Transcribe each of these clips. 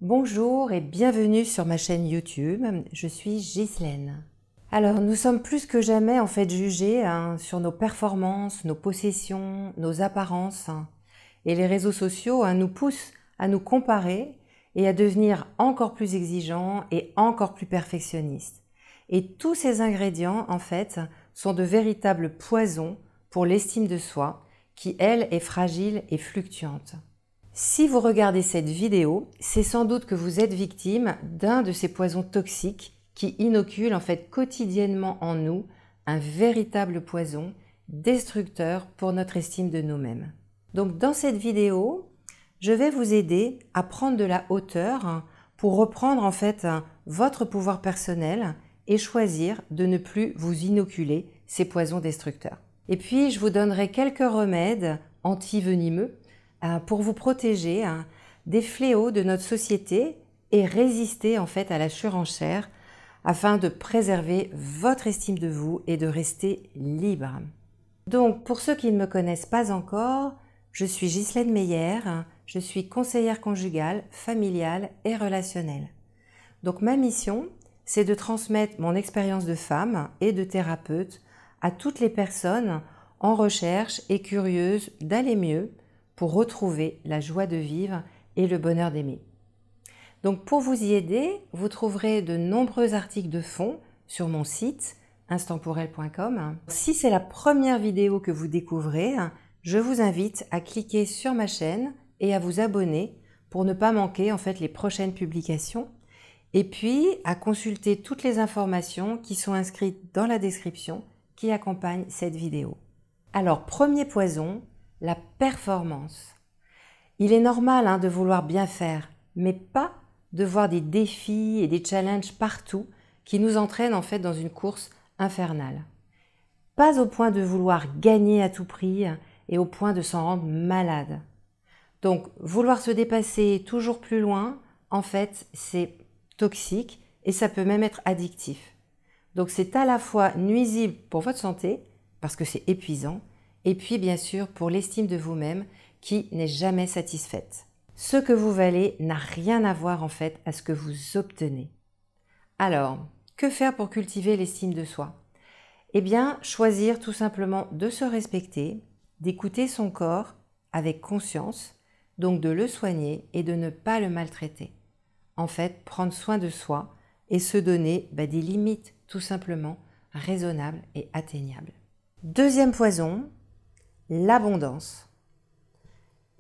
Bonjour et bienvenue sur ma chaîne YouTube, je suis Ghislaine. Alors nous sommes plus que jamais en fait jugés sur nos performances, nos possessions, nos apparences. Et les réseaux sociaux nous poussent à nous comparer et à devenir encore plus exigeants et encore plus perfectionnistes. Et tous ces ingrédients en fait sont de véritables poisons pour l'estime de soi qui elle est fragile et fluctuante. Si vous regardez cette vidéo, c'est sans doute que vous êtes victime d'un de ces poisons toxiques qui inoculent en fait quotidiennement en nous un véritable poison destructeur pour notre estime de nous-mêmes. Donc dans cette vidéo, je vais vous aider à prendre de la hauteur pour reprendre en fait votre pouvoir personnel et choisir de ne plus vous inoculer ces poisons destructeurs. Et puis je vous donnerai quelques remèdes anti-venimeux pour vous protéger des fléaux de notre société et résister en fait à la surenchère afin de préserver votre estime de vous et de rester libre. Donc pour ceux qui ne me connaissent pas encore, je suis Ghislaine Meyer, je suis conseillère conjugale, familiale et relationnelle. Donc ma mission, c'est de transmettre mon expérience de femme et de thérapeute à toutes les personnes en recherche et curieuses d'aller mieux pour retrouver la joie de vivre et le bonheur d'aimer. Donc pour vous y aider, vous trouverez de nombreux articles de fond sur mon site instantspourelle.com. Si c'est la première vidéo que vous découvrez, je vous invite à cliquer sur ma chaîne et à vous abonner pour ne pas manquer en fait les prochaines publications et puis à consulter toutes les informations qui sont inscrites dans la description qui accompagne cette vidéo. Alors premier poison, la performance. Il est normal de vouloir bien faire, mais pas de voir des défis et des challenges partout qui nous entraînent en fait dans une course infernale. Pas au point de vouloir gagner à tout prix et au point de s'en rendre malade. Donc vouloir se dépasser toujours plus loin, en fait c'est toxique et ça peut même être addictif. Donc c'est à la fois nuisible pour votre santé, parce que c'est épuisant, et puis bien sûr pour l'estime de vous-même qui n'est jamais satisfaite. Ce que vous valez n'a rien à voir en fait à ce que vous obtenez. Alors, que faire pour cultiver l'estime de soi? Eh bien, choisir tout simplement de se respecter, d'écouter son corps avec conscience, donc de le soigner et de ne pas le maltraiter. En fait, prendre soin de soi et se donner des limites tout simplement raisonnables et atteignables. Deuxième poison, l'abondance.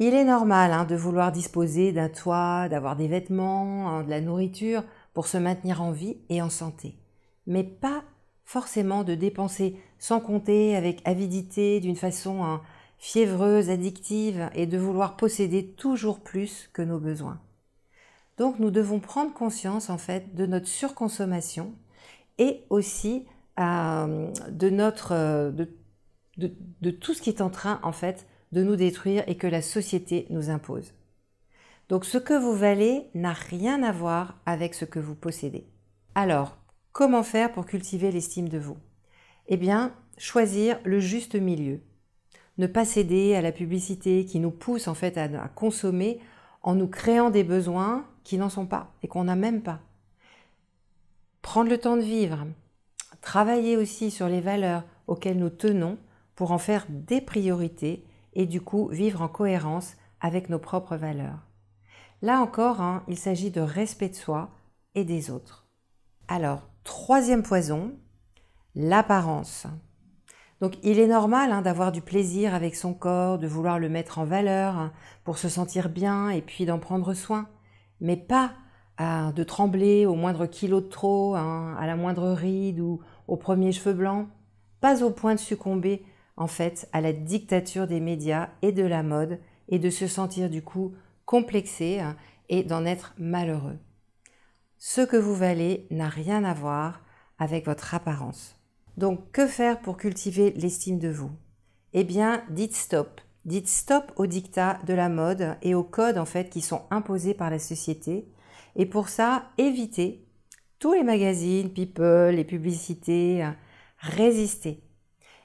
Il est normal de vouloir disposer d'un toit, d'avoir des vêtements, de la nourriture pour se maintenir en vie et en santé. Mais pas forcément de dépenser sans compter avec avidité, d'une façon fiévreuse, addictive et de vouloir posséder toujours plus que nos besoins. Donc nous devons prendre conscience en fait de notre surconsommation et aussi de tout ce qui est en train en fait de nous détruire et que la société nous impose. Donc ce que vous valez n'a rien à voir avec ce que vous possédez. Alors, comment faire pour cultiver l'estime de vous? Eh bien, choisir le juste milieu. Ne pas céder à la publicité qui nous pousse en fait à consommer en nous créant des besoins qui n'en sont pas et qu'on n'a même pas. Prendre le temps de vivre. Travailler aussi sur les valeurs auxquelles nous tenons pour en faire des priorités et du coup vivre en cohérence avec nos propres valeurs. Là encore, il s'agit de respect de soi et des autres. Alors, troisième poison, l'apparence. Donc il est normal d'avoir du plaisir avec son corps, de vouloir le mettre en valeur pour se sentir bien et puis d'en prendre soin, mais pas de trembler au moindre kilo de trop, à la moindre ride ou au premier cheveu blanc, pas au point de succomber en fait à la dictature des médias et de la mode et de se sentir du coup complexé et d'en être malheureux. Ce que vous valez n'a rien à voir avec votre apparence. Donc que faire pour cultiver l'estime de vous? Eh bien dites stop. Dites stop aux dictats de la mode et aux codes en fait qui sont imposés par la société. Et pour ça, évitez tous les magazines, people, les publicités, résistez.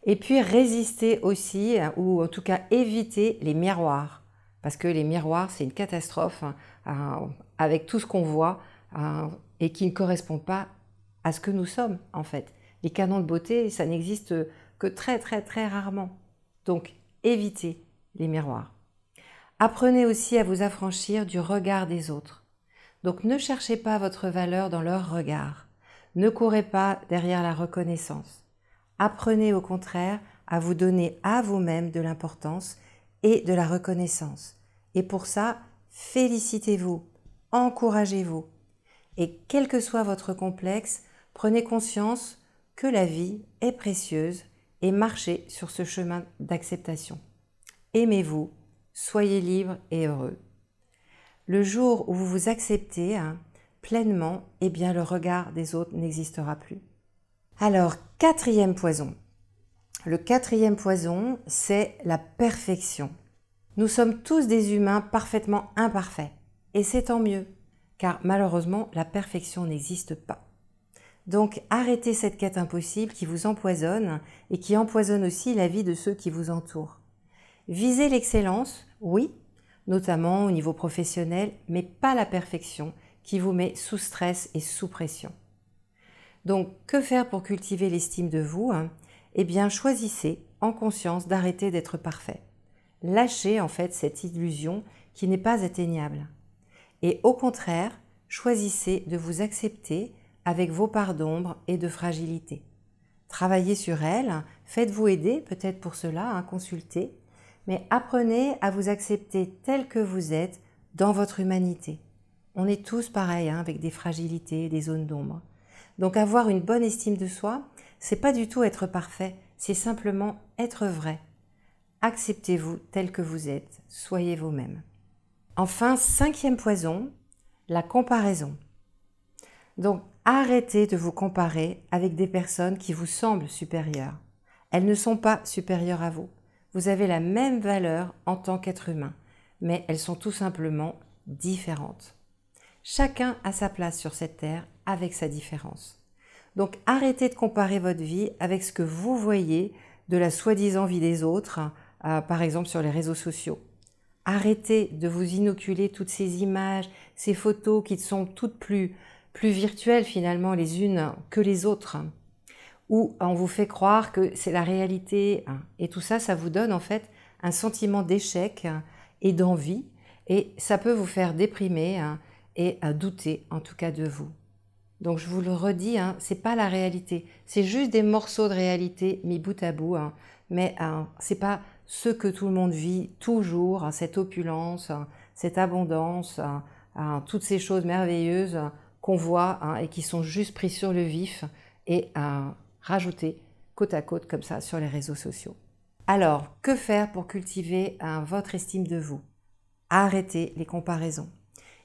Et puis résistez aussi, ou en tout cas évitez les miroirs. Parce que les miroirs, c'est une catastrophe avec tout ce qu'on voit et qui ne correspond pas à ce que nous sommes en fait. Les canons de beauté, ça n'existe que très très très rarement. Donc évitez les miroirs. Apprenez aussi à vous affranchir du regard des autres. Donc ne cherchez pas votre valeur dans leur regard. Ne courez pas derrière la reconnaissance. Apprenez au contraire à vous donner à vous-même de l'importance et de la reconnaissance. Et pour ça, félicitez-vous, encouragez-vous. Et quel que soit votre complexe, prenez conscience que la vie est précieuse et marchez sur ce chemin d'acceptation. Aimez-vous, soyez libre et heureux. Le jour où vous vous acceptez pleinement, eh bien le regard des autres n'existera plus. Alors, quatrième poison. Le quatrième poison, c'est la perfection. Nous sommes tous des humains parfaitement imparfaits. Et c'est tant mieux, car malheureusement, la perfection n'existe pas. Donc, arrêtez cette quête impossible qui vous empoisonne et qui empoisonne aussi la vie de ceux qui vous entourent. Visez l'excellence, oui, notamment au niveau professionnel, mais pas la perfection qui vous met sous stress et sous pression. Donc, que faire pour cultiver l'estime de vous ? Eh bien, choisissez en conscience d'arrêter d'être parfait. Lâchez en fait cette illusion qui n'est pas atteignable. Et au contraire, choisissez de vous accepter avec vos parts d'ombre et de fragilité. Travaillez sur elles, faites-vous aider peut-être pour cela, consultez, mais apprenez à vous accepter tel que vous êtes dans votre humanité. On est tous pareils, avec des fragilités, des zones d'ombre. Donc avoir une bonne estime de soi, c'est pas du tout être parfait, c'est simplement être vrai. Acceptez-vous tel que vous êtes, soyez vous-même. Enfin, cinquième poison, la comparaison. Donc arrêtez de vous comparer avec des personnes qui vous semblent supérieures. Elles ne sont pas supérieures à vous. Vous avez la même valeur en tant qu'être humain, mais elles sont tout simplement différentes. Chacun a sa place sur cette terre avec sa différence. Donc arrêtez de comparer votre vie avec ce que vous voyez de la soi-disant vie des autres, par exemple sur les réseaux sociaux. Arrêtez de vous inoculer toutes ces images, ces photos qui sont toutes plus virtuelles finalement les unes que les autres, où on vous fait croire que c'est la réalité. Et tout ça, ça vous donne en fait un sentiment d'échec et d'envie, et ça peut vous faire déprimer et douter en tout cas de vous. Donc je vous le redis, c'est pas la réalité, c'est juste des morceaux de réalité mis bout à bout, mais c'est pas ce que tout le monde vit toujours, cette opulence, cette abondance, toutes ces choses merveilleuses qu'on voit et qui sont juste prises sur le vif et rajoutées côte à côte comme ça sur les réseaux sociaux. Alors, que faire pour cultiver votre estime de vous? Arrêtez les comparaisons.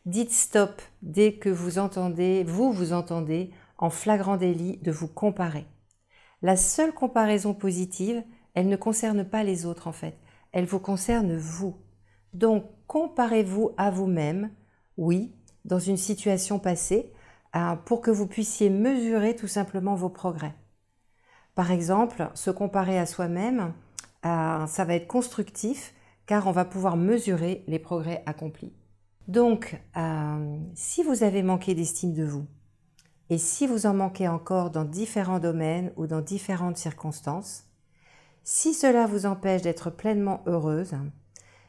Dites stop dès que vous entendez en flagrant délit de vous comparer. La seule comparaison positive, elle ne concerne pas les autres en fait, elle vous concerne vous. Donc comparez-vous à vous-même, oui, dans une situation passée, pour que vous puissiez mesurer tout simplement vos progrès. Par exemple, se comparer à soi-même, ça va être constructif car on va pouvoir mesurer les progrès accomplis. Donc, si vous avez manqué d'estime de vous, et si vous en manquez encore dans différents domaines ou dans différentes circonstances, si cela vous empêche d'être pleinement heureuse,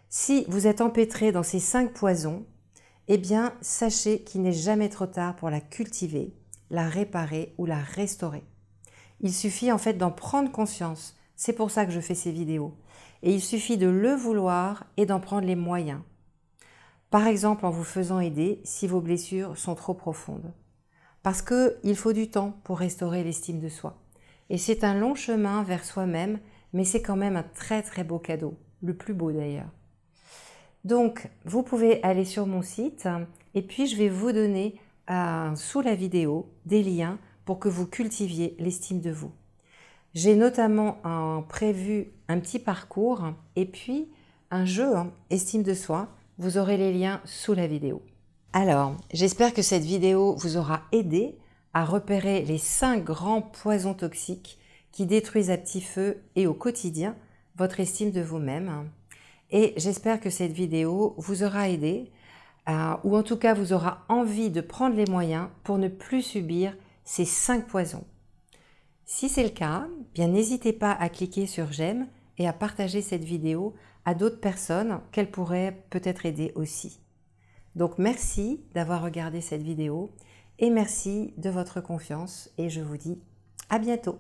si vous êtes empêtré dans ces 5 poisons, eh bien, sachez qu'il n'est jamais trop tard pour la cultiver, la réparer ou la restaurer. Il suffit en fait d'en prendre conscience. C'est pour ça que je fais ces vidéos. Et il suffit de le vouloir et d'en prendre les moyens. Par exemple, en vous faisant aider si vos blessures sont trop profondes. Parce qu'il faut du temps pour restaurer l'estime de soi. Et c'est un long chemin vers soi-même, mais c'est quand même un très très beau cadeau, le plus beau d'ailleurs. Donc, vous pouvez aller sur mon site et puis je vais vous donner sous la vidéo des liens pour que vous cultiviez l'estime de vous. J'ai notamment prévu un petit parcours et puis un jeu estime de soi. Vous aurez les liens sous la vidéo. Alors, j'espère que cette vidéo vous aura aidé à repérer les 5 grands poisons toxiques qui détruisent à petit feu et au quotidien votre estime de vous-même. Et j'espère que cette vidéo vous aura aidé ou en tout cas vous aura envie de prendre les moyens pour ne plus subir ces 5 poisons. Si c'est le cas, bien n'hésitez pas à cliquer sur j'aime et à partager cette vidéo à d'autres personnes qu'elle pourrait peut-être aider aussi. Donc merci d'avoir regardé cette vidéo et merci de votre confiance et je vous dis à bientôt.